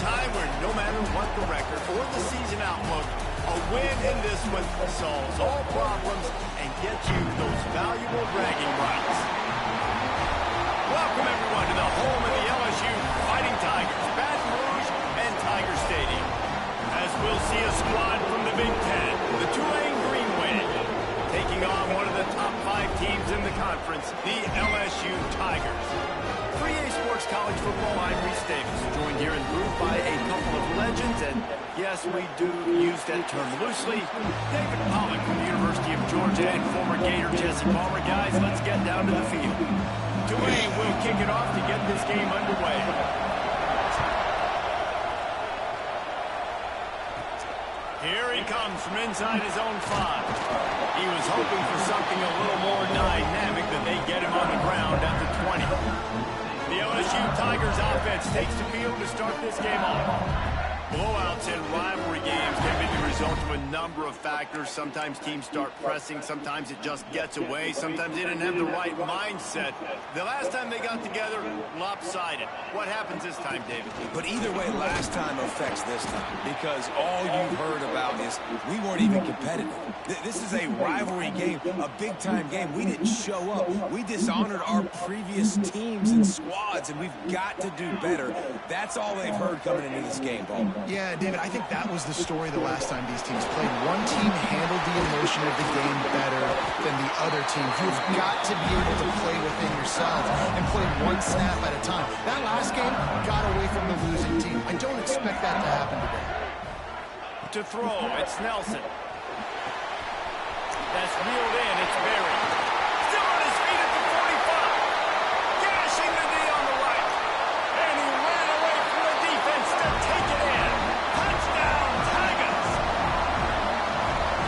time where no matter what the record or the season outlook, a win in this one solves all problems and gets you those valuable bragging rights. Welcome, everyone, to the home of the LSU Fighting Tigers, Baton Rouge and Tiger Stadium. As we'll see a squad from the Big Ten, the Tulane Green Wave, taking on one of the top 5 teams in the conference, the LSU Tigers. 3A Sports College Football, I'm Reese Davis, joined here in booth by a couple of legends, and yes, we do use that term loosely. David Pollock from the University of Georgia and former Gator Jesse Palmer. Guys, let's get down to the field. Tulane will kick it off to get this game underway. Here he comes from inside his own 5. He was hoping for something a little more dynamic than they get him on the ground at the 20. The LSU Tigers offense takes the field to start this game off. Blowouts in rivalry games can be the result of a number of factors. Sometimes teams start pressing. Sometimes it just gets away. Sometimes they didn't have the right mindset. The last time they got together, lopsided. What happens this time, David? But either way, last time affects this time because all you've heard about is we weren't even competitive. This is a rivalry game, a big-time game. We didn't show up. We dishonored our previous teams and squads, and we've got to do better. That's all they've heard coming into this game, Paul. Yeah, David, I think that was the story the last time these teams played. One team handled the emotion of the game better than the other team. You've got to be able to play within yourself and play one snap at a time. That last game got away from the losing team. I don't expect that to happen today. To throw, it's Nelson. That's reeled in, it's Berry. Still on his feet at the 45. Gashing the knee on the right. And he ran away from the defense to take it in. Touchdown, Tigers.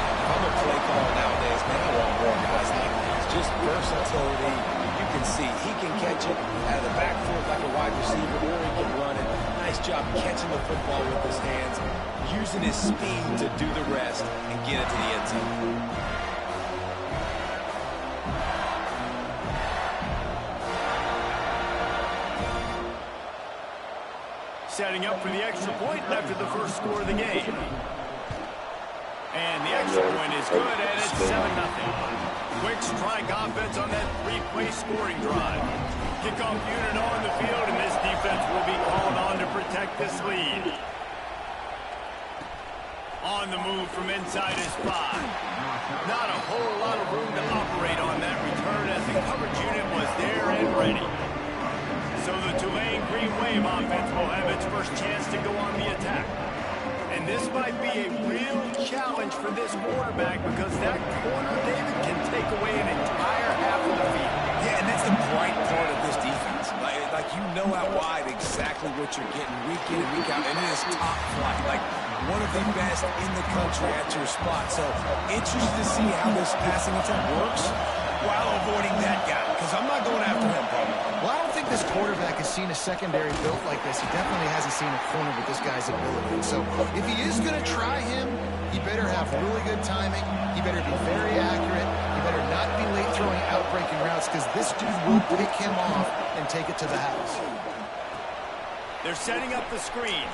If I'm a play caller nowadays, man, I want more guys like this. Just versatility. You can see he can catch it out of the backfield like a wide receiver, or he can run it. Nice job catching the football with his hands, using his speed to do the rest and get it to the end zone. Setting up for the extra point after the first score of the game. And the extra point is good, and it's 7-0. Quick strike offense on that 3-play scoring drive. Kickoff unit on the field, and this defense will be called on to protect this lead. On the move from inside his 5. Not a whole lot of room to operate on that return as the coverage unit was there and ready. So the Tulane Green Wave offense will have its first chance to go on the attack. And this might be a real challenge for this quarterback because that corner, David, can take away an entire half of the field. Yeah, and that's the bright part of this defense. Like you know out wide exactly what you're getting week in and week out, and it is top flight. Like one of the best in the country at your spot. So interested to see how this passing attack works while avoiding that guy, because I'm not going after him, Paul. Well, I don't think this quarterback has seen a secondary built like this. He definitely hasn't seen a corner with this guy's ability. So if he is going to try him, he better have really good timing. He better be very accurate. He better not be late throwing out-breaking routes because this dude will pick him off and take it to the house. They're setting up the screen.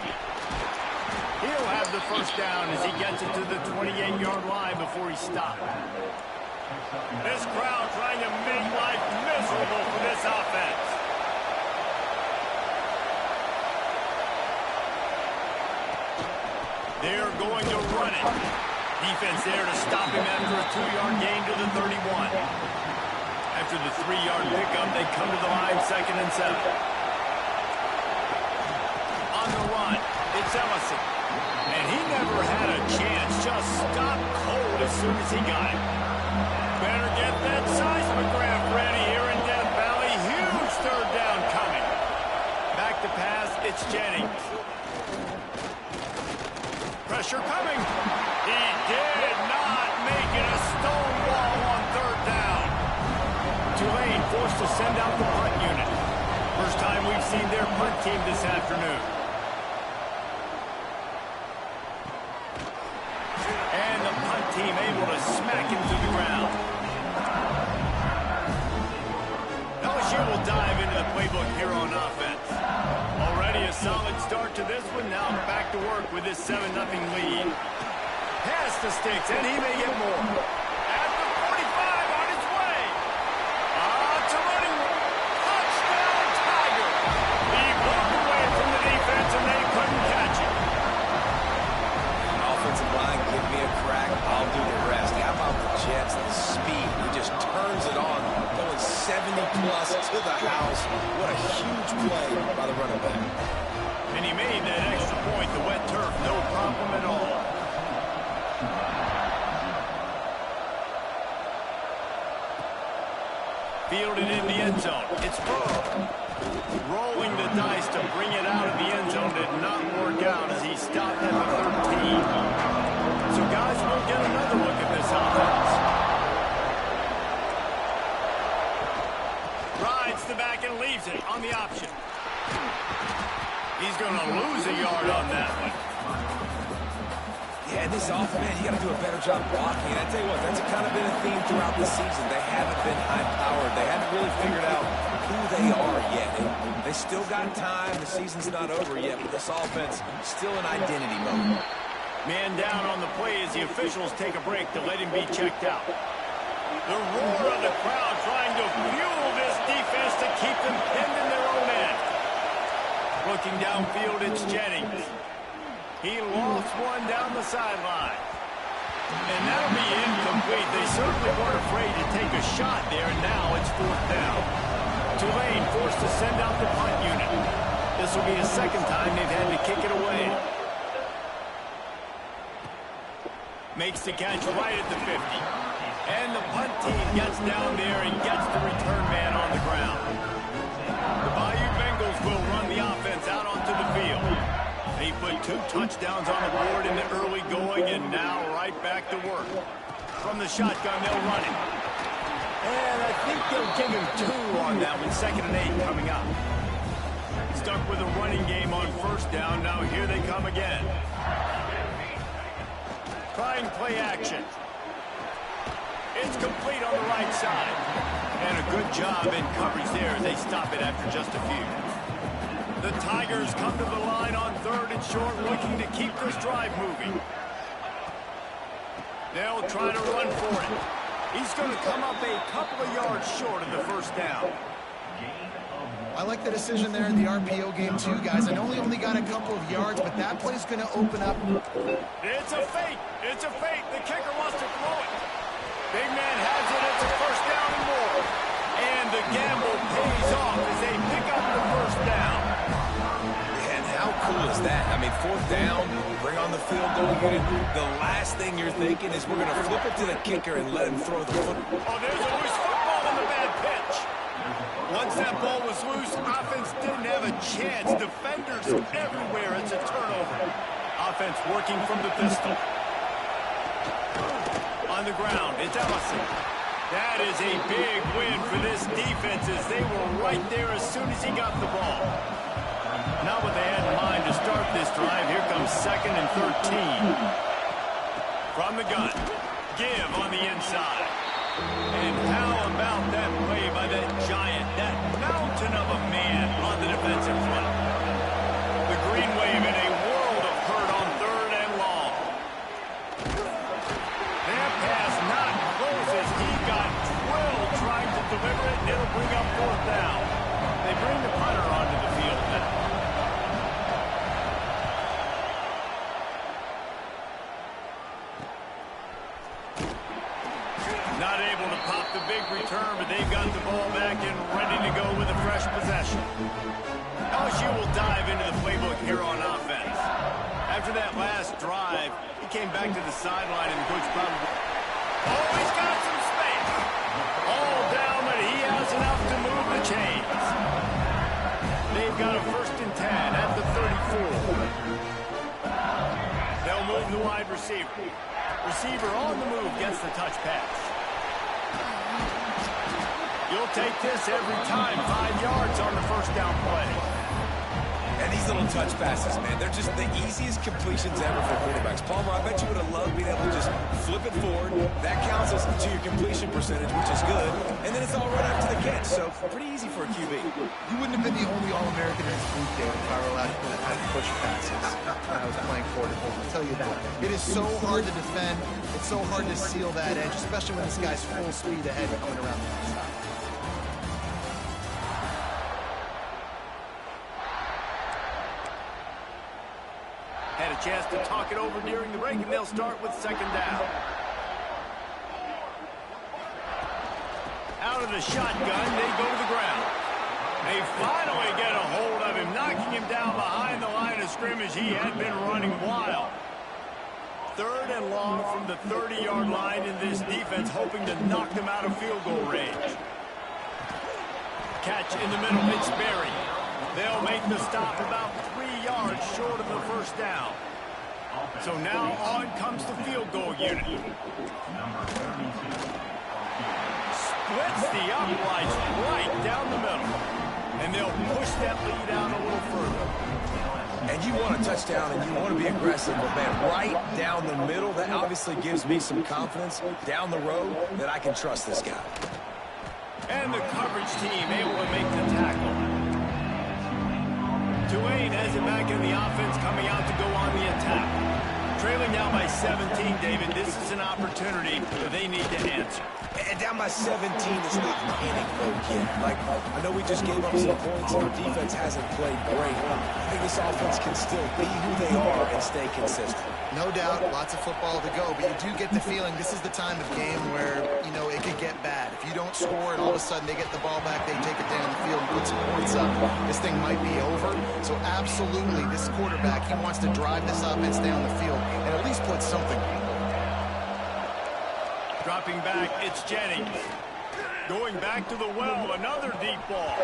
He'll have the first down as he gets it to the 28-yard line before he stopped. This crowd trying to make life miserable for this offense. They're going to run it. Defense there to stop him after a 2-yard gain to the 31. After the 3-yard pickup, they come to the line 2nd and 7. On the run, it's Ellison. And he never had a chance. Just stopped cold as soon as he got it. Better get that seismograph ready here in Death Valley. Huge 3rd down coming. Back to pass, it's Jennings. Pressure coming. He did not make it a stonewall on 3rd down. Tulane forced to send out the punt unit. First time we've seen their punt team this afternoon. And the punt team able to smack him to the ground. LSU will dive into the playbook here on offense. Already a solid start to this one. work with this 7-0 lead. Pass the sticks, and he may get more. At the 45 on his way. It's a running touchdown, Tiger. He broke away from the defense, and they couldn't catch him. Offensive line, give me a crack. I'll do the rest. How about the Jets? The speed. He just turns it on, going 70-plus to the house. What a huge play by the running back. And he made that extra point, the wet turf, no problem at all. Fielded in the end zone. It's Burrow. Rolling the dice to bring it out of the end zone did not work out as he stopped at the 13. So guys, we'll get another look at this offense. Rides the back and leaves it on the option. He's going to lose a yard on that one. Yeah, this offense, man, you got to do a better job blocking. And I tell you what, that's kind of been a theme throughout the season. They haven't been high-powered. They haven't really figured out who they are yet. And they still got time. The season's not over yet, but this offense still in identity mode. Man down on the play as the officials take a break to let him be checked out. The roar of the crowd trying to fuel this defense to keep them pinned in their own end. Looking downfield, it's Jennings. He lost one down the sideline. And that'll be incomplete. They certainly weren't afraid to take a shot there, and now it's 4th down. Tulane forced to send out the punt unit. This will be the second time they've had to kick it away. Makes the catch right at the 50. And the punt team gets down there and gets the return man on the ground. The Bayou Bengals will run the offense out onto the field. They put 2 touchdowns on the board in the early going, and now right back to work. From the shotgun, they'll run it. And I think they'll give him 2 on that one. 2nd and 8 coming up. Stuck with a running game on 1st down. Now here they come again. Trying play action. It's complete on the right side. And a good job in coverage there as they stop it after just a few. The Tigers come to the line on 3rd and short, looking to keep this drive moving. They'll try to run for it. He's going to come up a couple of yards short of the 1st down. I like the decision there in the RPO game too, guys. I know he only got a couple of yards, but that play's going to open up. It's a fake. It's a fake. The kicker wants to throw it. Big man has it. It's a 1st down and more. And the gamble pays off as they pick up the 1st down. And how cool is that? I mean, 4th down, bring on the field goal unit. The last thing you're thinking is we're going to flip it to the kicker and let him throw the football. Oh, there's a loose football on the bad pitch. Once that ball was loose, offense didn't have a chance. Defenders everywhere. It's a turnover. Offense working from the pistol. On the ground, it's Ellison. That is a big win for this defense as they were right there as soon as he got the ball. Not what they had in mind to start this drive. Here comes 2nd and 13. From the gun, Give on the inside. And how about that play by that giant, that mountain of a man on the defensive front? The green wave in a world of hurt on 3rd and long. That pass not close as he got drilled trying to deliver it, and it'll bring up 4th down. They bring the punter onto the field now. Not able to pop the big return, but they've got the ball back and ready to go with a fresh possession. LSU will dive into the playbook here on offense. After that last drive, he came back to the sideline and the coach probably... Oh, he's got some space. All down, but he has enough to move the chains. They've got a 1st and 10 at the 34. They'll move the wide receiver. Receiver on the move gets the touch pass. You'll take this every time. 5 yards on the 1st down play. And these little touch passes, man, they're just the easiest completions ever for quarterbacks. Palmer, I bet you would have loved being able to just flip it forward. That counts as to your completion percentage, which is good. And then it's all right after the catch, so pretty easy for a QB. You wouldn't have been the only All-American in his group, David, if I were allowed to have push passes when I was playing quarterback. I'll tell you that. It is so hard to defend. It's so hard to seal that edge, especially when this guy's full speed ahead coming around the outside. Had a chance to talk it over during the break, and they'll start with second down. Out of the shotgun, they go to the ground. They finally get a hold of him, knocking him down behind the line of scrimmage. He had been running wild. Third and long from the 30-yard line in this defense, hoping to knock them out of field goal range. Catch in the middle, it's Berry. They'll make the stop about 3 yards short of the first down. So now on comes the field goal unit. Splits the uprights right down the middle. And they'll push that lead out a little further. And you want a touchdown and you want to be aggressive, but man, right down the middle, that obviously gives me some confidence down the road that I can trust this guy. And the coverage team able to make the tackle. Tulane has it back in the offense, coming out to go on the attack. Trailing down by 17, David, this is an opportunity that they need to answer. And down by 17 is not panic mode yet. Like, I know we just gave up some points and our defense hasn't played great. I think this offense can still be who they are and stay consistent. No doubt, lots of football to go, but you do get the feeling this is the time of game where, you know, it could get bad. If you don't score and all of a sudden they get the ball back, they take it down the field and put some points up, this thing might be over. So absolutely, this quarterback, he wants to drive this offense down the field and at least put something on. Dropping back, it's Jennings. Going back to the well, another deep ball.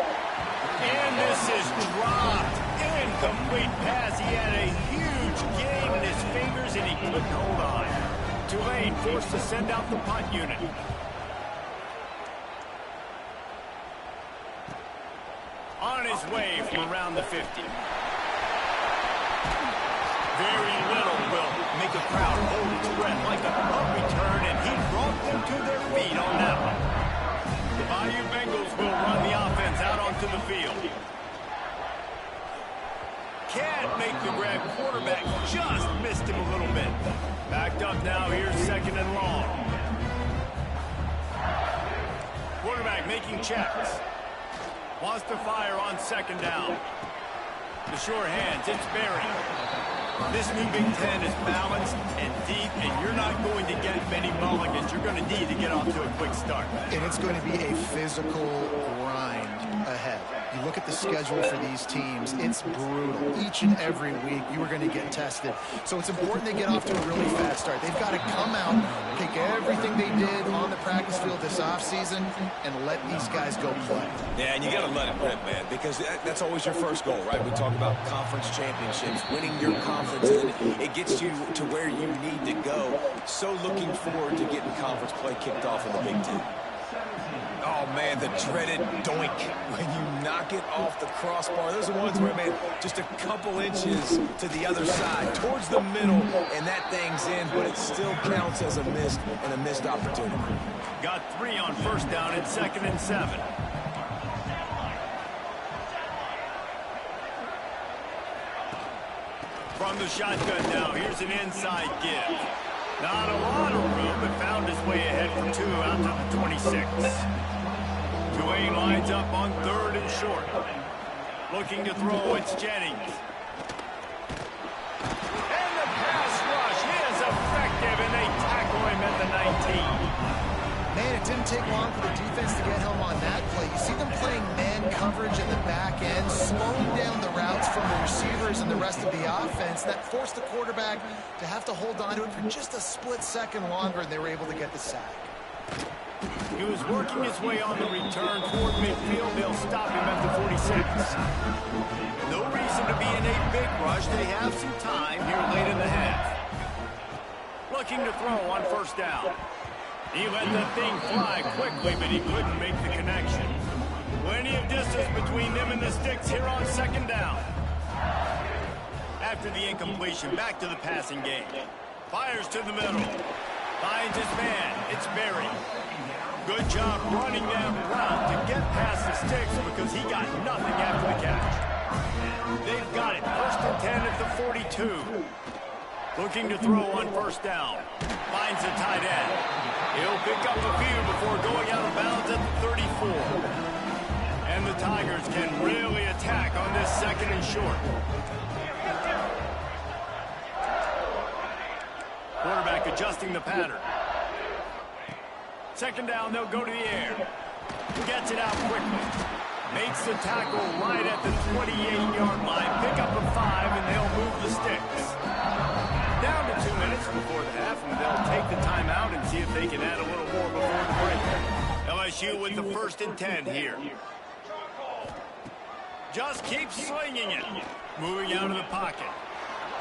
And this is dropped. Incomplete pass. He had a huge gain in his fingers, and he couldn't hold on. Tulane forced to send out the punt unit. On his way from around the 50. Very little will make a crowd hold its breath like a punt return, and he brought them to their feet on that one. The Bayou Bengals will run the offense out onto the field. Can't make the grab. Quarterback just missed him a little bit. Backed up now. Here's second and long. Quarterback making checks. Wants to fire on second down. The sure hands. It's Berry. This new Big Ten is balanced and deep, and you're not going to get many mulligans. You're going to need to get off to a quick start. And it's going to be a physical grind ahead. You look at the schedule for these teams, it's brutal. Each and every week, you are going to get tested. So it's important they get off to a really fast start. They've got to come out, take everything they did on the practice field this offseason, and let these guys go play. Yeah, and you got to let it rip, man, because that's always your first goal, right? We talk about conference championships, winning your conference, and it gets you to where you need to go. So looking forward to getting conference play kicked off in the Big Ten. Oh, man, the dreaded doink when you knock it off the crossbar. Those are ones where, man, just a couple inches to the other side, towards the middle, and that thing's in, but it still counts as a missed and a missed opportunity. Got 3 on first down and 2nd and 7. From the shotgun now, here's an inside give. Not a lot of room, but found his way ahead for 2 out to the 26. Tulane lines up on 3rd and short. Looking to throw, it's Jennings. And the pass rush is effective, and they tackle him at the 19. Man, it didn't take long for the defense to get home on that play. You see them playing man coverage in the back end, slowing down the routes from the receivers and the rest of the offense. That forced the quarterback to have to hold on to it for just a split second longer, and they were able to get the sack. He was working his way on the return toward midfield. They'll stop him at the 46. No reason to be in a big rush. They have some time here late in the half. Looking to throw on first down. He let that thing fly quickly, but he couldn't make the connection. Plenty of distance between them and the sticks here on second down. after the incompletion, back to the passing game. Fires to the middle. Finds his man. It's Berry. Good job running that route to get past the sticks because he got nothing after the catch. They've got it. 1st and 10 at the 42. Looking to throw on 1st down. Finds the tight end. He'll pick up a few before going out of bounds at the 34. And the Tigers can really attack on this 2nd and short. Quarterback adjusting the pattern. 2nd down, they'll go to the air. Gets it out quickly. Makes the tackle right at the 28-yard line. Pick up a 5, and they'll move the sticks. Down to 2 minutes before the half, and they'll take the timeout and see if they can add a little more before the break. LSU with the 1st and 10 here. Just keeps slinging it. Moving out of the pocket.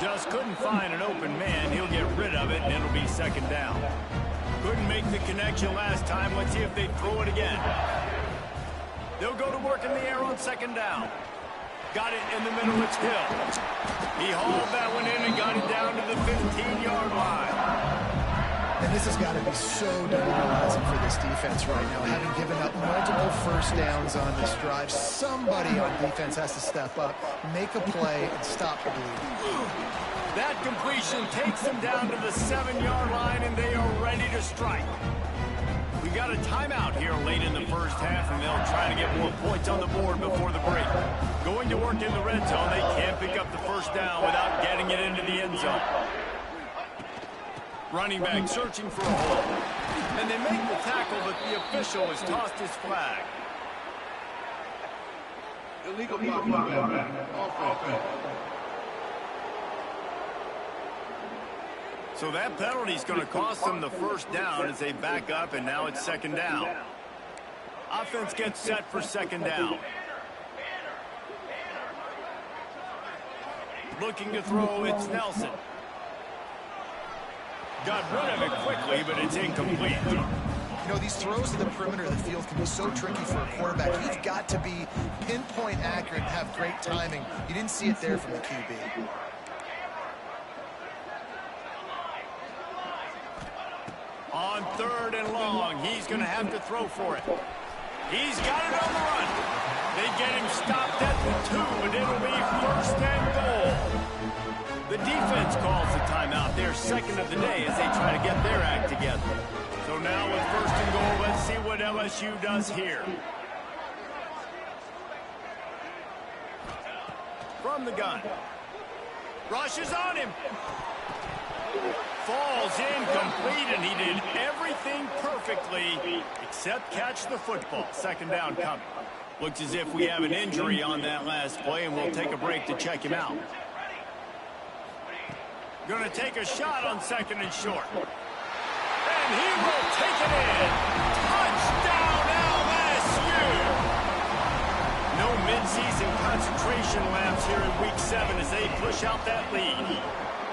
Just couldn't find an open man. He'll get rid of it, and it'll be 2nd down. Couldn't make the connection last time. Let's see if they throw it again. They'll go to work in the air on 2nd down. Got it in the middle. It's Hill. He hauled that one in and got it down to the 15-yard line. And this has got to be so demoralizing for this defense right now, having given up multiple 1st downs on this drive. Somebody on defense has to step up, make a play, and stop the bleeding. That completion takes them down to the 7-yard line, and they are ready to strike. We got a timeout here late in the 1st half, and they'll try to get more points on the board before the break. Going to work in the red zone, they can't pick up the 1st down without getting it into the end zone. Running back searching for a hole. And they make the tackle, but the official has tossed his flag. Illegal block. Offense. So that penalty is going to cost them the 1st down as they back up, and now it's 2nd down. Offense gets set for 2nd down. Looking to throw, it's Nelson. Got rid of it quickly, but it's incomplete. You know, these throws to the perimeter of the field can be so tricky for a quarterback. You've got to be pinpoint accurate and have great timing. You didn't see it there from the QB. On 3rd and long, he's going to have to throw for it. He's got it on the run. They get him stopped at the 2, but it'll be 1st and goal. The defense calls the timeout. Their 2nd of the day as they try to get their act together. So now with 1st and goal, let's see what LSU does here. From the gun. Rushes on him. Falls incomplete, and he did everything perfectly except catch the football. 2nd down coming. Looks as if we have an injury on that last play, and we'll take a break to check him out. Going to take a shot on 2nd and short. And he will take it in. Touchdown, LSU! No midseason concentration lapse here in Week 7 as they push out that lead.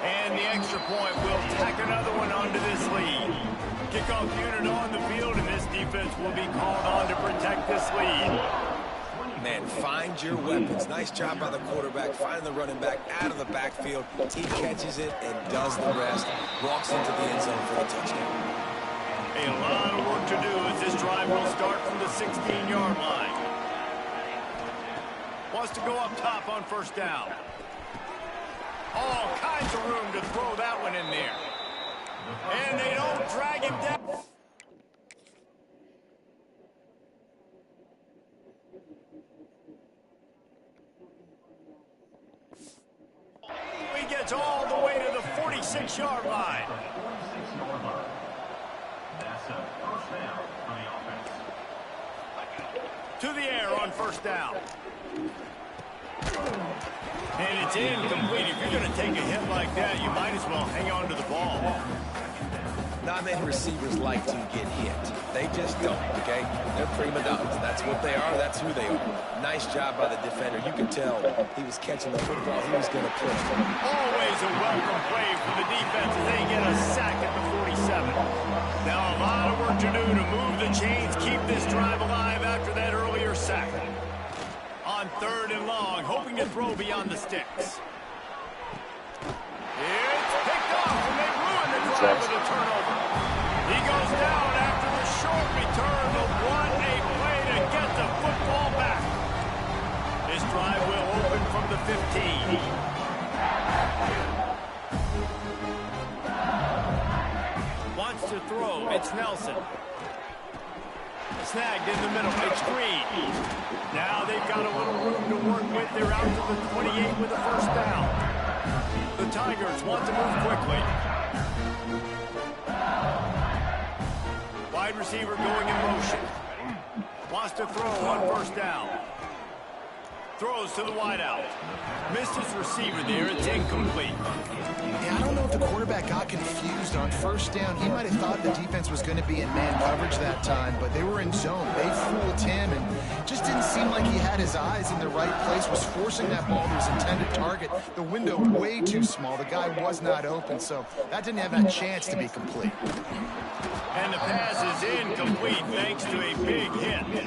And the extra point will tack another one onto this lead. Kickoff unit on the field, and this defense will be called on to protect this lead. Man, find your weapons. Nice job by the quarterback, finding the running back out of the backfield. He catches it and does the rest. Walks into the end zone for the touchdown. A lot of work to do as this drive will start from the 16-yard line. Wants to go up top on 1st down. All kinds of room to throw that one in there. And they don't drag him down. He gets all the way to the 46-yard line. To the air on 1st down. And it's incomplete. If you're going to take a hit like that, you might as well hang on to the ball. Not many receivers like to get hit. They just don't, okay? They're prima donnas. That's what they are. That's who they are. Nice job by the defender. You could tell he was catching the football. He was going to push. Always a welcome play for the defense as they get a sack at the 47. Now a lot of work to do to move the chains, keep this drive alive after that earlier sack. On 3rd and long, hoping to throw beyond the sticks. side with a turnover. He goes down after the short return, but what a play to get the football back. His drive will open from the 15. Wants to throw. It's Nelson. Snagged in the middle. It's Green. Now they've got a little room to work with. They're out to the 28 with a first down. The Tigers want to move quickly. Wide receiver going in motion. Wants to throw on first down. Throws to the wideout. Missed his receiver there. It's incomplete. Yeah, I don't know if the quarterback got confused on first down. He might have thought the defense was going to be in man coverage that time, but they were in zone. They fooled him and just didn't seem like he had his eyes in the right place, was forcing that ball to his intended target. The window way too small. The guy was not open, so that didn't have that chance to be complete. And the pass is incomplete thanks to a big hit.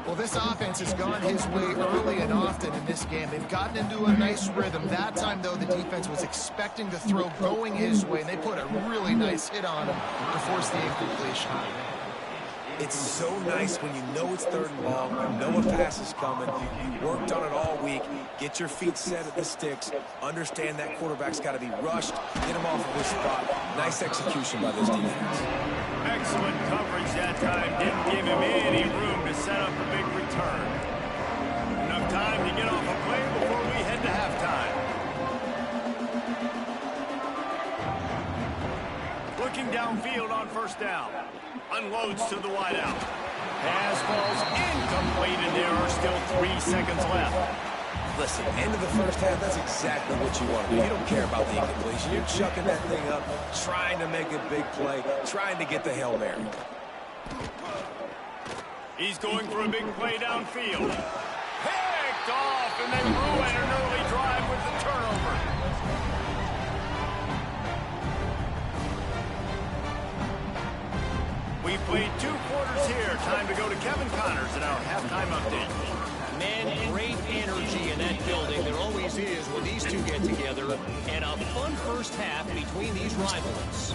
Well, this offense has gone his way early and often in this game. They've gotten into a nice rhythm. That time, though, the defense was expecting the throw going his way, and they put a really nice hit on him to force the incompletion. It's so nice when you know it's third and long, you know a pass is coming, you worked on it all week, get your feet set at the sticks, understand that quarterback's got to be rushed, get him off of his spot. Nice execution by this defense. Excellent coverage that time. Didn't give him any room to set up a big return. Enough time to get off a play before we head to halftime. Looking downfield on first down. Unloads to the wideout. Pass falls incomplete, and there are still 3 seconds left. Listen, end of the first half, that's exactly what you want to do. You don't care about the incompletion. You're chucking that thing up, trying to make a big play, trying to get the Hail Mary. He's going for a big play downfield. Picked off, and they ruin an early drive with the turnover. We've played 2 quarters here. Time to go to Kevin Connors in our halftime update. Man, great energy in that building. There always is when these two get together. And a fun first half between these rivals.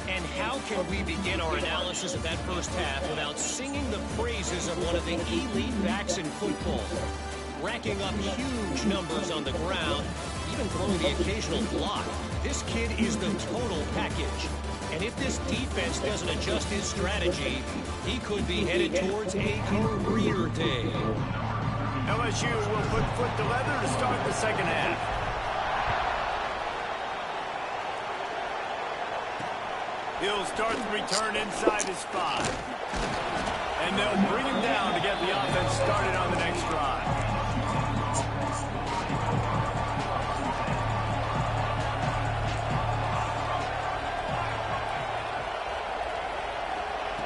And how can we begin our analysis of that first half without singing the praises of one of the elite backs in football? Racking up huge numbers on the ground, even throwing the occasional block. This kid is the total package. And if this defense doesn't adjust his strategy, he could be headed towards a career day. LSU will put foot to leather to start the second half. He'll start the return inside his 5. And they'll bring him down to get the offense started on the next drive.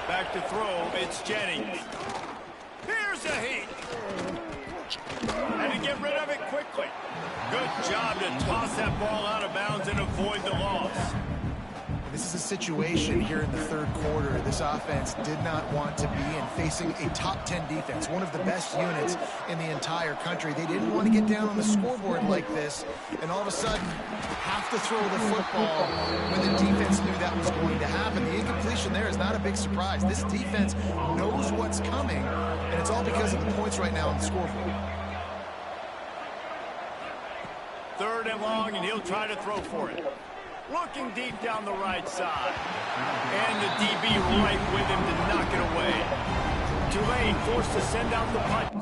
Back to throw, it's Jennings. Here's a heat. And to get rid of it quickly. Good job to toss that ball out of bounds and avoid the loss. This is a situation here in the third quarter this offense did not want to be in, facing a top 10 defense, one of the best units in the entire country. They didn't want to get down on the scoreboard like this, and all of a sudden have to throw the football when the defense knew that was going to happen. The incompletion there is not a big surprise. This defense knows what's coming, and it's all because of the points right now on the scoreboard. Third and long, and he'll try to throw for it. Looking deep down the right side. And the DB right with him to knock it away. Tulane forced to send out the punt.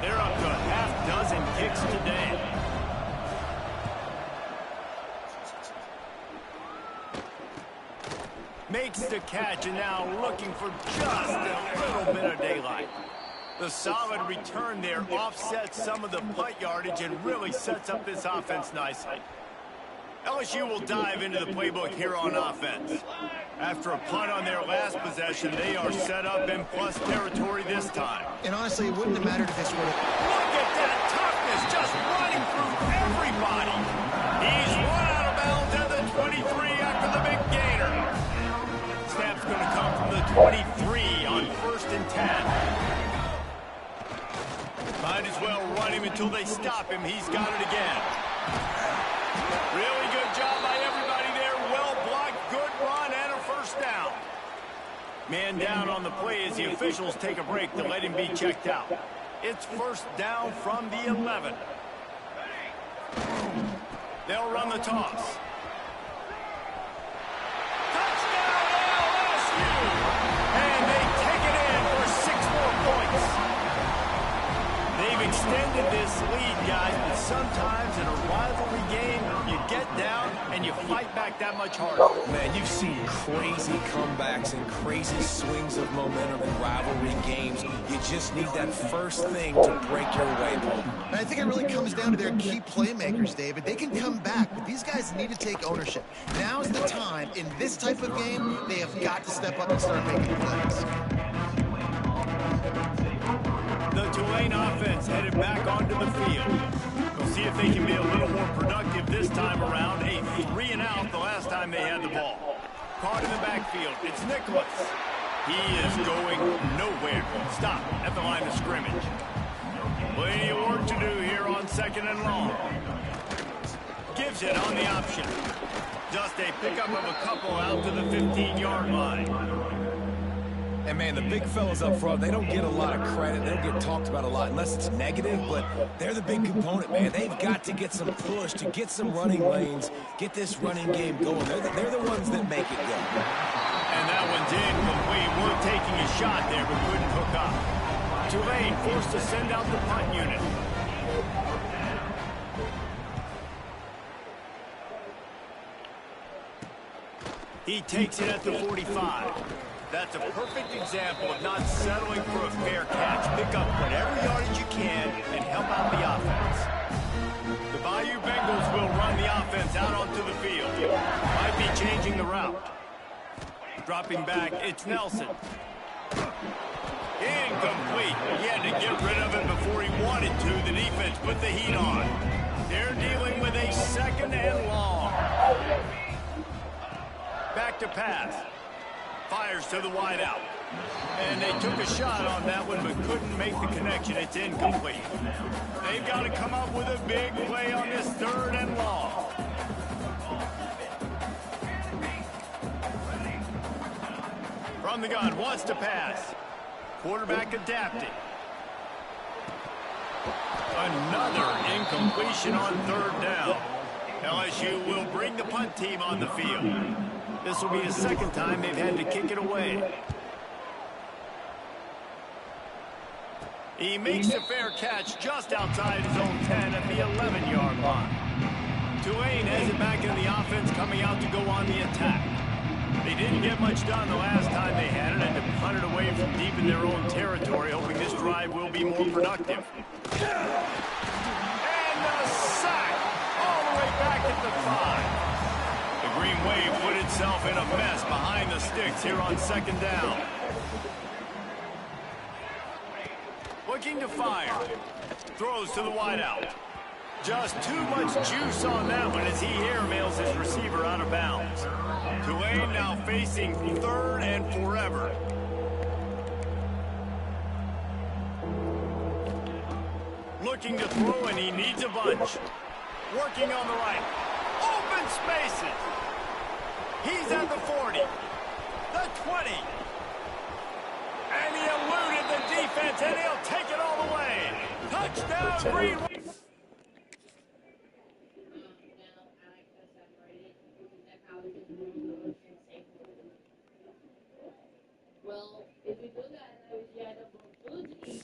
They're up to a half dozen kicks today. Makes the catch, and now looking for just a little bit of daylight. The solid return there offsets some of the punt yardage and really sets up this offense nicely. LSU will dive into the playbook here on offense. After a punt on their last possession, they are set up in plus territory this time. And honestly, it wouldn't have mattered if this would have... Look at that toughness, just running through everybody. He's run out of bounds, and 23 on 1st and 10. Might as well run him until they stop him. He's got it again. Really good job by everybody there. Well blocked, good run, and a first down. Man down on the play as the officials take a break to let him be checked out. It's first down from the 11. They'll run the toss. Touchdown LSU! And they take it in for 6 more points. They've extended this lead, guys, but sometimes in a rivalry game, you get down and you fight back that much harder. Man, you've seen crazy comebacks and crazy swings of momentum in rivalry games. You just need that first thing to break your way home. And I think it really comes down to their key playmakers, David. They can come back, but these guys need to take ownership. Now's the time. In this type of game, they have got to step up and start making plays. The Tulane offense headed back onto the field. We'll see if they can be a little more productive this time around. A 3 and out the last time they had the ball. Caught in the backfield. It's Nicholas. He is going nowhere. Stop at the line of scrimmage. Plenty of work to do here on 2nd and long. Gives it on the option. Just a pickup of a couple out to the 15-yard line. And, man, the big fellas up front, they don't get a lot of credit. They don't get talked about a lot unless it's negative, but they're the big component, man. They've got to get some push, to get some running lanes, get this running game going. They're the ones that make it go. And that one's incomplete. We're taking a shot there, but couldn't hook up. Tulane forced to send out the punt unit. He takes it at the 45. That's a perfect example of not settling for a fair catch. Pick up whatever yardage you can and help out the offense. The Bayou Bengals will run the offense out onto the field. Might be changing the route. Dropping back, it's Nelson. Incomplete. He had to get rid of it before he wanted to. The defense put the heat on. They're dealing with a 2nd and long. Back to pass. Fires to the wideout. And they took a shot on that one, but couldn't make the connection. It's incomplete. They've got to come up with a big play on this 3rd and long. From the gun, wants to pass. Quarterback adapting. Another incompletion on 3rd down. LSU will bring the punt team on the field. This will be the 2nd time they've had to kick it away. He makes a fair catch just outside his own 10 at the 11-yard line. Tulane has it back in the offense, coming out to go on the attack. They didn't get much done the last time they had it, and to punt it away from deep in their own territory, hoping this drive will be more productive. And a sack all the way back at the 5. The Green Wave put itself in a mess behind the sticks here on 2nd down. Looking to fire. Throws to the wideout. Just too much juice on that one as he airmails his receiver out of bounds. Tulane now facing 3rd and forever. Looking to throw, and he needs a bunch. Working on the right. Open spaces. He's at the 40. The 20. And he eluded the defense, and he'll take it all the way. Touchdown, Green. Well, if we do that, we had a mobility.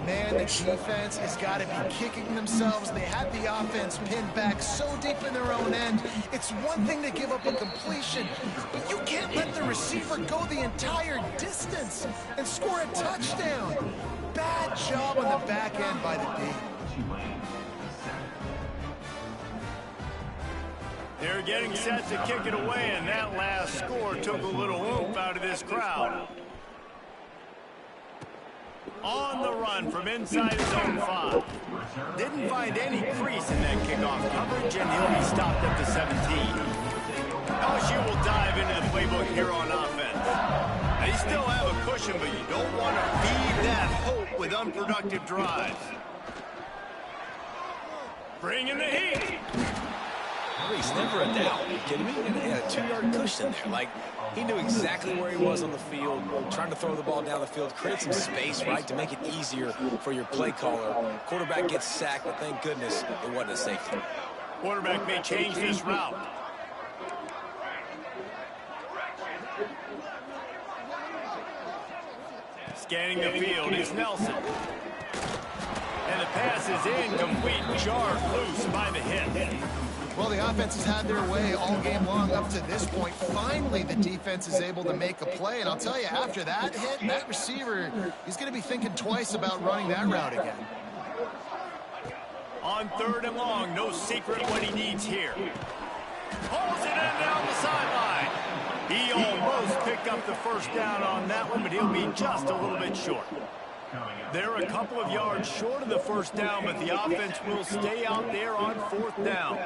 Man, the defense has got to be kicking themselves. They had the offense pinned back so deep in their own end. It's one thing to give up a completion, but you can't let the receiver go the entire distance and score a touchdown. Bad job on the back end by the D. They're getting set to kick it away, and that last score took a little oomph out of this crowd. On the run from inside his own 5. Didn't find any crease in that kickoff coverage, and he'll be stopped at the 17. LSU will dive into the playbook here on offense. They still have a cushion, but you don't want to feed that hope with unproductive drives. Bring in the heat. He's never a doubt. Are you kidding me? He had a 2-yard cushion there. Like, he knew exactly where he was on the field, trying to throw the ball down the field, create some space, right, to make it easier for your play caller. Quarterback gets sacked, but thank goodness it wasn't a safety. Quarterback may change this route. Scanning the field is Nelson. And the pass is incomplete, jarred loose by the hit. Well, the offense has had their way all game long up to this point. Finally, the defense is able to make a play. And I'll tell you, after that hit, that receiver, he's going to be thinking twice about running that route again. On 3rd and long, no secret what he needs here. Pulls it in down the sideline. He almost picked up the first down on that one, but he'll be just a little bit short. They're a couple of yards short of the first down, but the offense will stay out there on 4th down.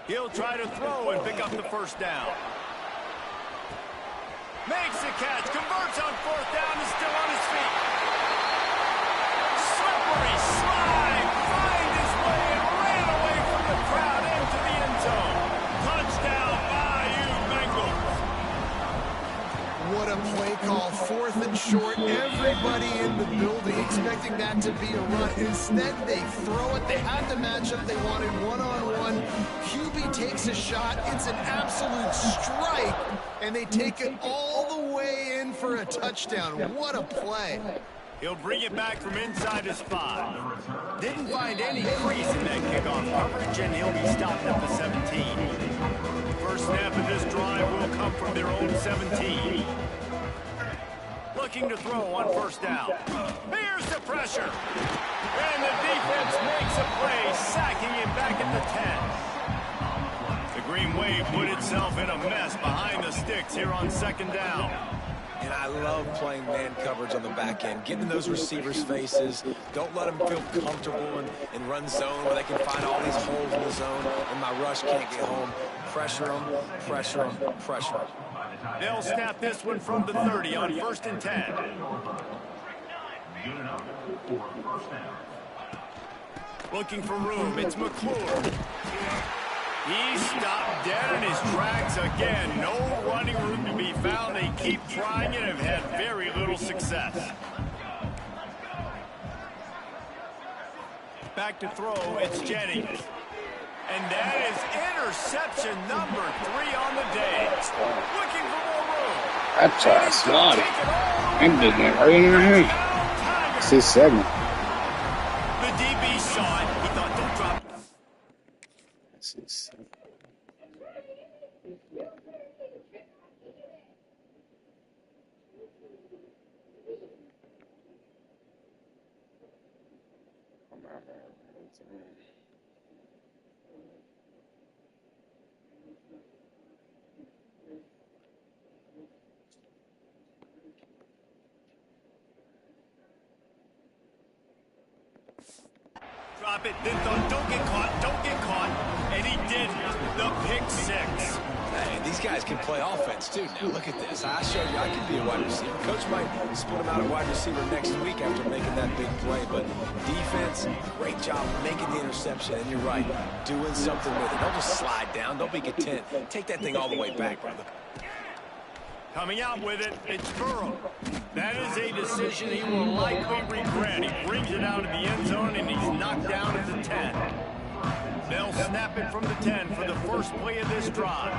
He'll try to throw and pick up the first down. Makes the catch, converts on 4th down, is still on his feet. Slippery slide, find his way and ran away from the crowd into the end zone. Touchdown, Bayou Bengals. What a play call, 4th and short. Everybody in the building expecting that to be a run. Instead, they throw it. They had the matchup they wanted, one-on-one. QB takes a shot. It's an absolute strike, and they take it all the way in for a touchdown. What a play. He'll bring it back from inside his 5. Didn't find any crease in that kickoff coverage, and he'll be stopped at the 17. First snap of this drive will come from their own 17. Looking to throw on 1st down. Here's the pressure. And the defense makes a play, sacking him back at the 10. The Green Wave put itself in a mess behind the sticks here on 2nd down. And I love playing man coverage on the back end, getting in those receivers' faces. Don't let them feel comfortable in run zone where they can find all these holes in the zone and my rush can't get home. Pressure them, pressure them, pressure them. They'll snap this one from the 30 on 1st and 10. Looking for room, it's McClure. He stopped dead in his tracks again. No running room to be found. They keep trying and have had very little success. Back to throw, it's Jennings. And that is interception number 3 on the day. Looking for more room. That's a slaughter. I'm doing that right in her hand. It's his segment. The DB saw it. He thought, don't drop it. That's his segment. Drop it, then don't get caught, and he didn't. The pick 6. Hey, these guys can play offense, too. Now, look at this. I showed you I can be a wide receiver. Coach might split him out at wide receiver next week after making that big play. But defense, great job making the interception. And you're right, doing something with it. Don't just slide down. Don't be content. Take that thing all the way back, brother. Coming out with it, it's Burrow. That is a decision he will likely regret. He brings it out of the end zone, and he's knocked down at the 10. They'll snap it from the 10 for the first play of this drive.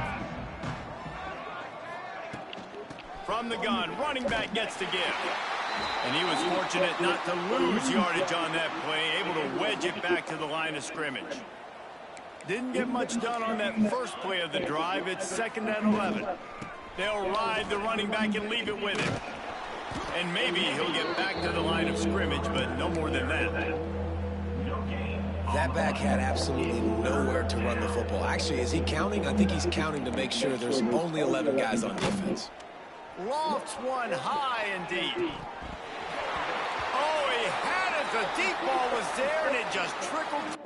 From the gun, running back gets to give. And he was fortunate not to lose yardage on that play, able to wedge it back to the line of scrimmage. Didn't get much done on that first play of the drive. It's 2nd and 11. They'll ride the running back and leave it with him. And maybe he'll get back to the line of scrimmage, but no more than that. That back had absolutely nowhere to run the football. Actually, is he counting? I think he's counting to make sure there's only 11 guys on defense. Lofts one high and deep. Oh, he had it. The deep ball was there, and it just trickled.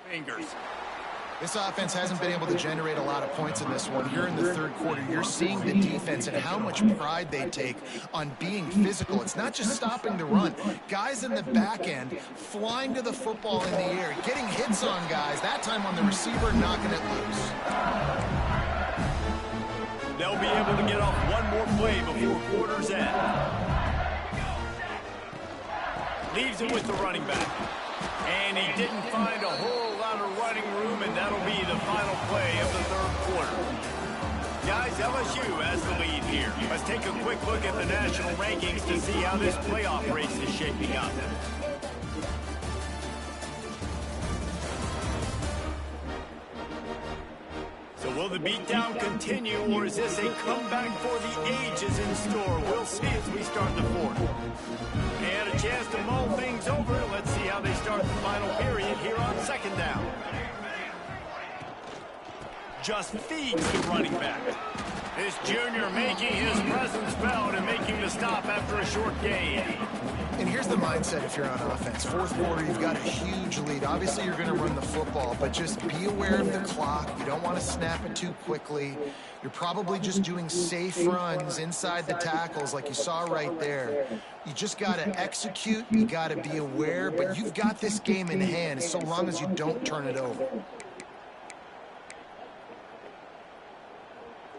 Fingers. This offense hasn't been able to generate a lot of points in this one. Here in the third quarter, you're seeing the defense and how much pride they take on being physical. It's not just stopping the run. Guys in the back end flying to the football in the air, getting hits on guys, that time on the receiver, knocking it loose. They'll be able to get off one more play before quarter's end. Leaves it with the running back. And he didn't find a whole lot of running room, and that'll be the final play of the third quarter. Guys, LSU has the lead here. Let's take a quick look at the national rankings to see how this playoff race is shaping up. So will the beatdown continue, or is this a comeback for the ages in store? We'll see as we start the fourth. And a chance to mull things over. Let's see how they start the final period here on second down. Just feeds the running back. This junior making his presence felt and making the stop after a short gain. And here's the mindset if you're on offense. Fourth quarter, you've got a huge lead. Obviously, you're going to run the football, but just be aware of the clock. You don't want to snap it too quickly. You're probably just doing safe runs inside the tackles like you saw right there. You just got to execute. You got to be aware, but you've got this game in hand so long as you don't turn it over.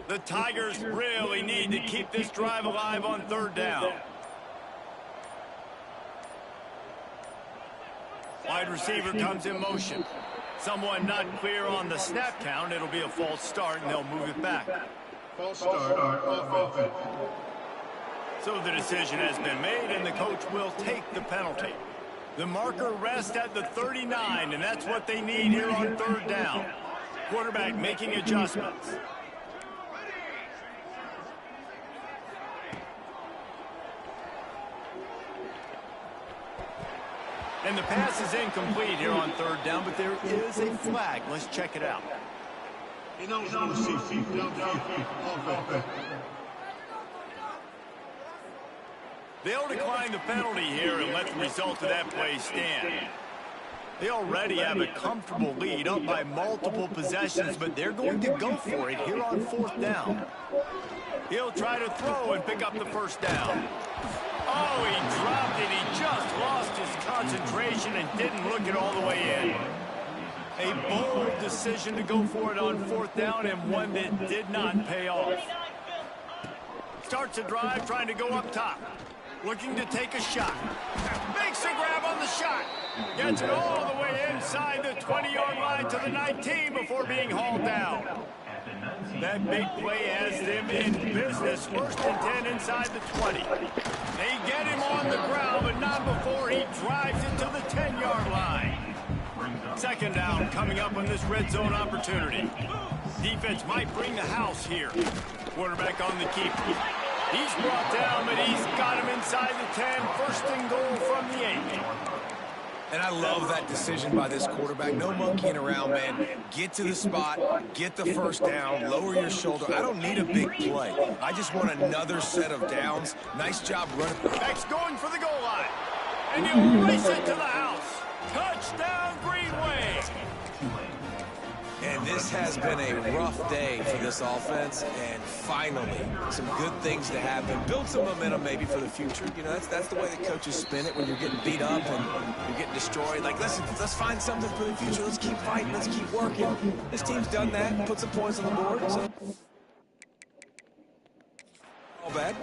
The Tigers really need to keep this drive alive on third down. Wide receiver comes in motion. Someone not clear on the snap count. It'll be a false start, and they'll move it back. False start, offense. So the decision has been made, and the coach will take the penalty. The marker rests at the 39, and that's what they need here on third down. Quarterback making adjustments. And the pass is incomplete here on third down, but there is a flag. Let's check it out. He knows how to see. Offense. They'll decline the penalty here and let the result of that play stand. They already have a comfortable lead up by multiple possessions, but they're going to go for it here on fourth down. He'll try to throw and pick up the first down. Oh, he dropped it. He just lost his concentration and didn't look it all the way in. A bold decision to go for it on fourth down, and one that did not pay off. Starts a drive trying to go up top. Looking to take a shot. Makes a grab on the shot. Gets it all the way inside the 20-yard line to the 19 before being hauled down. That big play has them in business. First and 10 inside the 20. They get him on the ground, but not before he drives it to the 10-yard line. Second down coming up on this red zone opportunity. Defense might bring the house here. Quarterback on the keeper. He's brought down, but he's got him inside the 10. First and goal from the 8. And I love that decision by this quarterback. No monkeying around, man. Get to the spot, get the first down, lower your shoulder. I don't need a big play. I just want another set of downs. Nice job running. Back's going for the goal line. And he'll race it to the house. Touchdown, Greenway. And this has been a rough day for this offense, and finally, some good things to happen. Build some momentum maybe for the future. You know, that's the way the coaches spin it when you're getting beat up and you're getting destroyed. Like, let's find something for the future. Let's keep fighting. Let's keep working. This team's done that. Put some points on the board. So. All bad.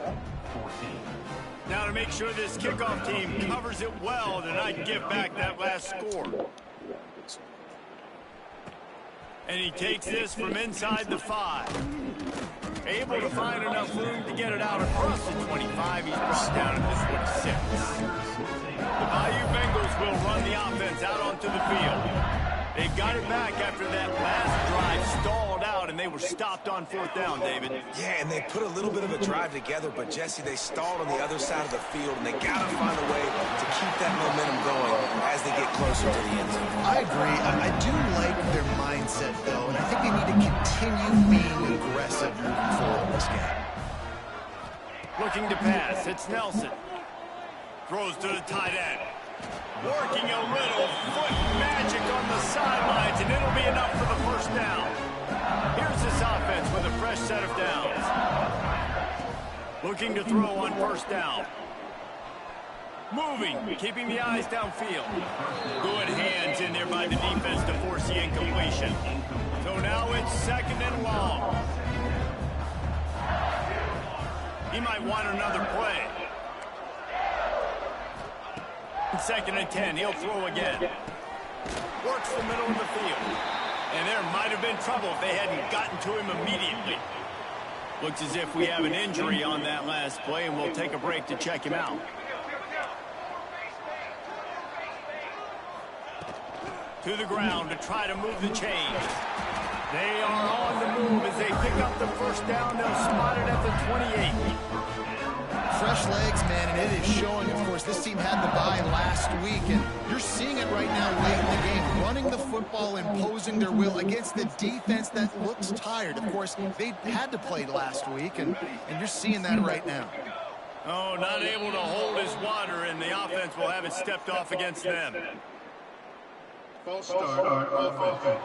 Now to make sure this kickoff team covers it well to not give back that last score. And he takes this from inside the 5. Able to find enough room to get it out across the 25. He's brought down at the 26. The Bayou Bengals will run the offense out onto the field. They got it back after that last drive stalled out, and they were stopped on 4th down, David. Yeah, and they put a little bit of a drive together, but, Jesse, they stalled on the other side of the field, and they got to find a way to keep that momentum going as they get closer to the end zone. I agree. I do like their mindset, though, and I think they need to continue being aggressive moving forward in this game. Looking to pass. It's Nelson. Throws to the tight end. Working a little foot magic on the sidelines, and it'll be enough for the 1st down. Here's this offense with a fresh set of downs. Looking to throw on 1st down. Moving, keeping the eyes downfield. Good hands in there by the defense to force the incompletion. So now it's 2nd and long. He might want another play. 2nd and 10, he'll throw again. Works the middle of the field. And there might have been trouble if they hadn't gotten to him immediately. Looks as if we have an injury on that last play, and we'll take a break to check him out. To the ground to try to move the chains. They are on the move as they pick up the 1st down. They'll spot it at the 28. Fresh legs, man, and it is showing. Of course, this team had the bye last week, and you're seeing it right now late in the game, running the football, imposing their will against the defense that looks tired. Of course, they had to play last week, and you're seeing that right now. Oh, not able to hold his water, and the offense will have it stepped off against them. False start, offense.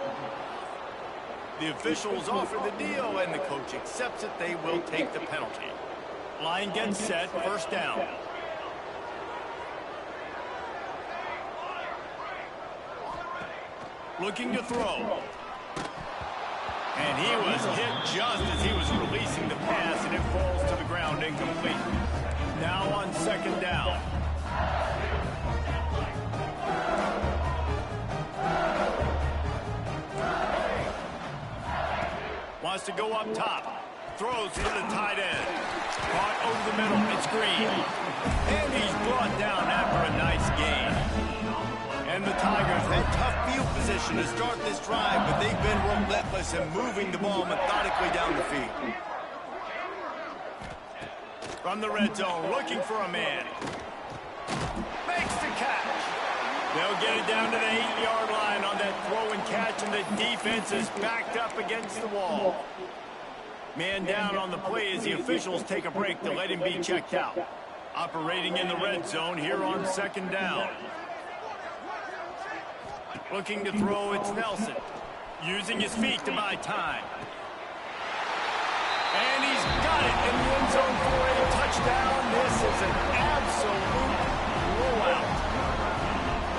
The officials offer the deal, and the coach accepts it. They will take the penalty. Line gets set, 1st down. Looking to throw. And he was hit just as he was releasing the pass, and it falls to the ground incomplete. Now on 2nd down. Wants to go up top. Throws to the tight end. Caught over the middle. It's Green. And he's brought down after a nice gain. And the Tigers had tough field position to start this drive, but they've been relentless in moving the ball methodically down the field. From the red zone, looking for a man. Makes the catch. They'll get it down to the 8-yard line on that throw and catch, and the defense is backed up against the wall. Man down on the play as the officials take a break to let him be checked out. Operating in the red zone here on 2nd down. Looking to throw, it's Nelson. Using his feet to buy time. And he's got it in the end zone for a touchdown. This is an absolute blowout.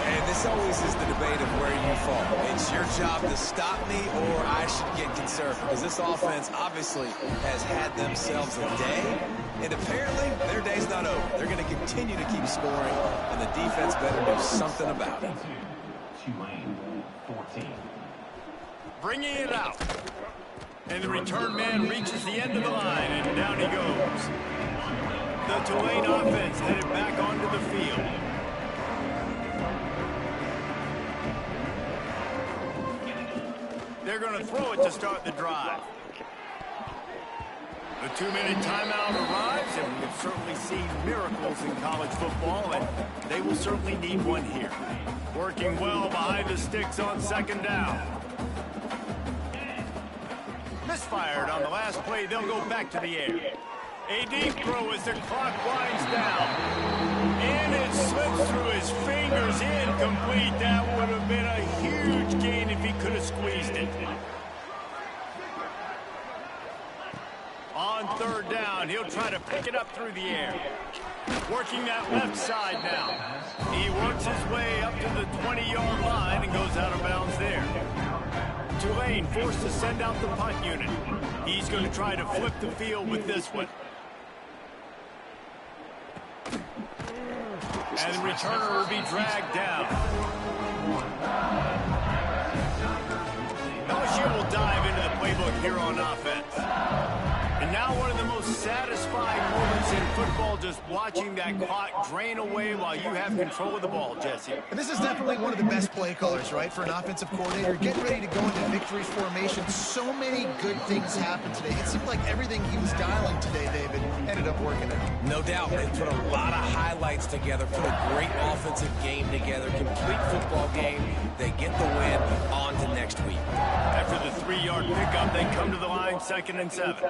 And this always is the debate of where you fall. It's your job to stop me, or I should get concerned, because this offense obviously has had themselves a day, and apparently their day's not over. They're going to continue to keep scoring, and the defense better do something about it. Bringing it out. And the return man reaches the end of the line, and down he goes. The Tulane offense headed back onto the field. They're going to throw it to start the drive. The 2-minute timeout arrives, and we've certainly seen miracles in college football, and they will certainly need one here. Working well behind the sticks on 2nd down. Misfired on the last play. They'll go back to the air. A deep throw as the clock winds down. And it slips through his fingers, incomplete. That would have been a huge gain if he could have squeezed it. On 3rd down, he'll try to pick it up through the air. Working that left side now. He works his way up to the 20-yard line and goes out of bounds there. Tulane forced to send out the punt unit. He's going to try to flip the field with this one. And the returner will be dragged down. LSU will dive into the playbook here on offense. And Now one of the most satisfying moments in football, just watching that clock drain away while you have control of the ball, Jesse. And this is definitely one of the best play callers, right, for an offensive coordinator. Getting ready to go into victory formation. So many good things happened today. It seemed like everything he was dialing today, David, ended up working out. No doubt. They put a lot of highlights together, put a great offensive game together, complete football game. They get the win. On to next week. After the 3-yard pickup, they come to the line, 2nd and 7.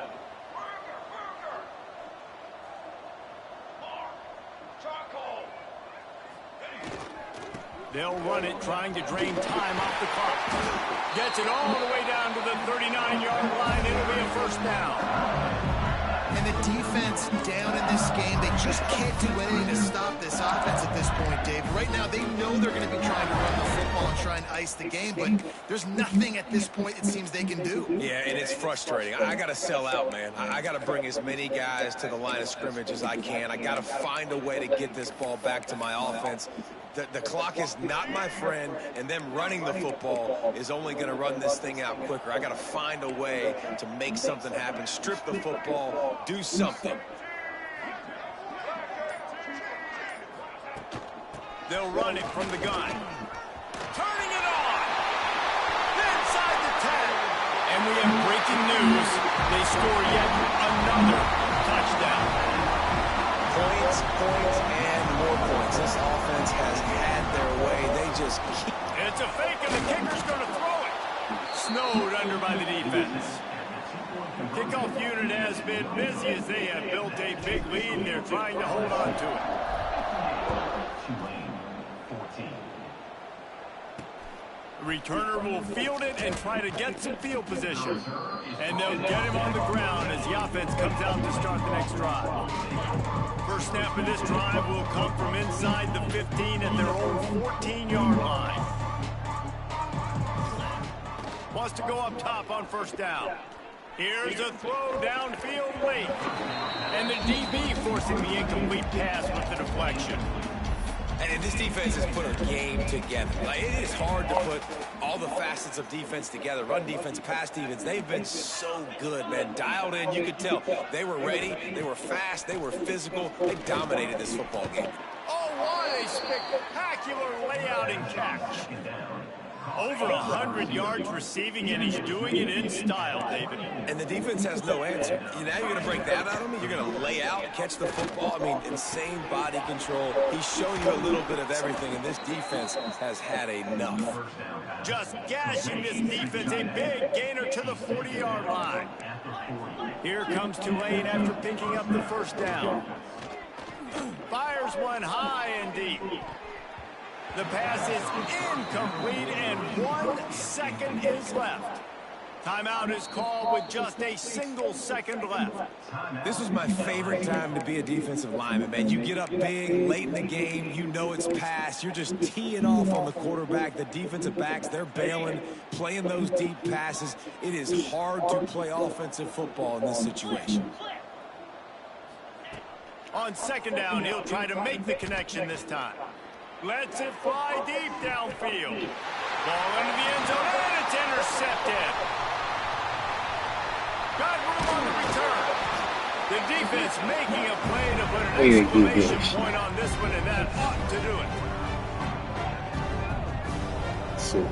They'll run it, trying to drain time off the clock. Gets it all the way down to the 39-yard line. It'll be a first down. And the defense down in this game, they just can't do anything to stop this offense at this point, Dave. Right now, they know they're going to be trying to run the football and try and ice the game, but there's nothing at this point it seems they can do. Yeah, and it's frustrating. I got to sell out, man. I got to bring as many guys to the line of scrimmage as I can. I got to find a way to get this ball back to my offense. The clock is not my friend, and them running the football is only going to run this thing out quicker. I got to find a way to make something happen, strip the football, do something. They'll run it from the gun. Turning it on. Inside the 10. And we have breaking news. They score yet another touchdown. Points, and more points. This offense has had their way. They just keep... It's a fake, and the kicker's going to throw it. Snowed under by the defense. Kickoff unit has been busy as they have built a big lead, and they're trying to hold on to it. The returner will field it and try to get some field position. And they'll get him on the ground as the offense comes out to start the next drive. First snap of this drive will come from inside the 15 at their own 14-yard line. Wants to go up top on first down. Here's a throw downfield late. And the DB forcing the incomplete pass with the deflection. And this defense has put a game together. Like, it is hard to put all the facets of defense together. Run defense, pass defense. They've been so good, man. Dialed in, you could tell. They were ready. They were fast. They were physical. They dominated this football game. Oh, what a spectacular layout and catch. Over 100 yards receiving, and he's doing it in style, David. And the defense has no answer. Now you're going to break that out of me? You're going to lay out, catch the football? I mean, insane body control. He's shown you a little bit of everything, and this defense has had enough. Just gashing this defense, a big gainer to the 40-yard line. Here comes Tulane after picking up the first down. Fires one high and deep. The pass is incomplete, and 1 second is left. Timeout is called with just a single second left. This was my favorite time to be a defensive lineman, man. You get up big, late in the game, you know it's past. You're just teeing off on the quarterback. The defensive backs, they're bailing, playing those deep passes. It is hard to play offensive football in this situation. On second down, he'll try to make the connection this time. Lets it fly deep downfield. Ball into the end zone, and it's intercepted. Got room on the return. The defense making a play to put an exclamation point on this one, and that ought to do it. So.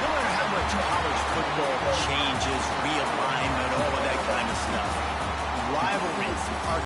No matter how much college football changes, realignment, all of that kind of stuff, rivalries are